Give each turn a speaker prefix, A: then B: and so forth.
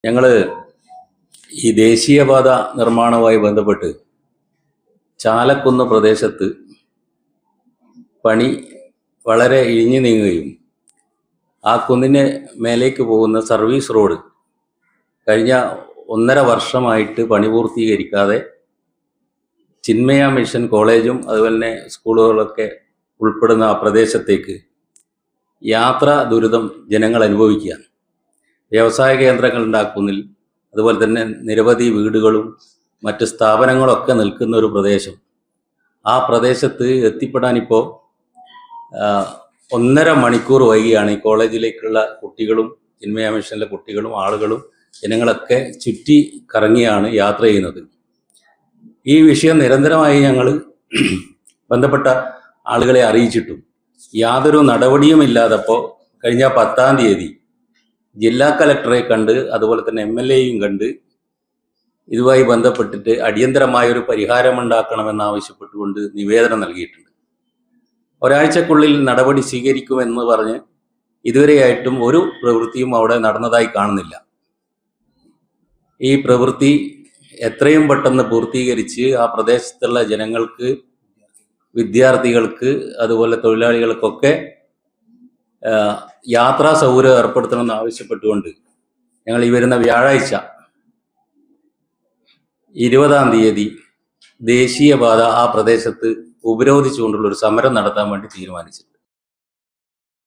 A: ഞങ്ങൾ ഈ ദേശീയപാത നിർമ്മാണവുമായി ബന്ധപ്പെട്ട് ചാലക്കുന്ന് പ്രദേശത്ത് പണി വളരെ ഇഴിഞ്ഞു നീങ്ങുകയും ആ കുന്നിന് മേലേക്ക് പോകുന്ന സർവീസ് റോഡ് കഴിഞ്ഞ 1.5 വർഷമായിട്ട് പണി പൂർത്തീകരിക്കാതെ ചിന്മയ മിഷൻ കോളേജും അതുപോലെ തന്നെ സ്കൂളുകളൊക്കെ ഉൾപ്പെടുന്ന ആ പ്രദേശത്തേക്ക് യാത്രാ ദുരിതം ജനങ്ങൾ അനുഭവിക്കുകയാണ്. വ്യവസായ കേന്ദ്രങ്ങൾ ഉണ്ടാക്കുന്നിൽ അതുപോലെ തന്നെ നിരവധി വീടുകളും മറ്റ് സ്ഥാപനങ്ങളൊക്കെ നിൽക്കുന്ന ഒരു പ്രദേശം. ആ പ്രദേശത്ത് എത്തിപ്പെടാനിപ്പോൾ 1.5 മണിക്കൂർ വൈകിയാണ് ഈ കോളേജിലേക്കുള്ള കുട്ടികളും ചിന്മയ മിഷനിലെ കുട്ടികളും ആളുകളും ജനങ്ങളൊക്കെ ചുറ്റി കറങ്ങിയാണ് യാത്ര ചെയ്യുന്നത്. ഈ വിഷയം നിരന്തരമായി ഞങ്ങൾ ബന്ധപ്പെട്ട ആളുകളെ അറിയിച്ചിട്ടും യാതൊരു നടപടിയുമില്ലാതപ്പോൾ കഴിഞ്ഞ 10-ാം തീയതി ജില്ലാ കലക്ടറെ കണ്ട് അതുപോലെ തന്നെ MLA-യും കണ്ട് ഇതുമായി ബന്ധപ്പെട്ടിട്ട് അടിയന്തരമായൊരു പരിഹാരമുണ്ടാക്കണമെന്നാവശ്യപ്പെട്ടുകൊണ്ട് നിവേദനം നൽകിയിട്ടുണ്ട്. ഒരാഴ്ചക്കുള്ളിൽ നടപടി സ്വീകരിക്കുമെന്ന് പറഞ്ഞ് ഇതുവരെയായിട്ടും ഒരു പ്രവൃത്തിയും അവിടെ നടന്നതായി കാണുന്നില്ല. ഈ പ്രവൃത്തി എത്രയും പെട്ടെന്ന് പൂർത്തീകരിച്ച് ആ പ്രദേശത്തുള്ള ജനങ്ങൾക്ക്, വിദ്യാർത്ഥികൾക്ക്, അതുപോലെ തൊഴിലാളികൾക്കൊക്കെ യാത്രാ സൗകര്യം ഏർപ്പെടുത്തണമെന്ന് ആവശ്യപ്പെട്ടുകൊണ്ട് ഞങ്ങൾ ഈ വരുന്ന വ്യാഴാഴ്ച 20-ാം തീയതി ദേശീയപാത ആ പ്രദേശത്ത് ഉപരോധിച്ചുകൊണ്ടുള്ള ഒരു സമരം നടത്താൻ വേണ്ടി തീരുമാനിച്ചിട്ടുണ്ട്.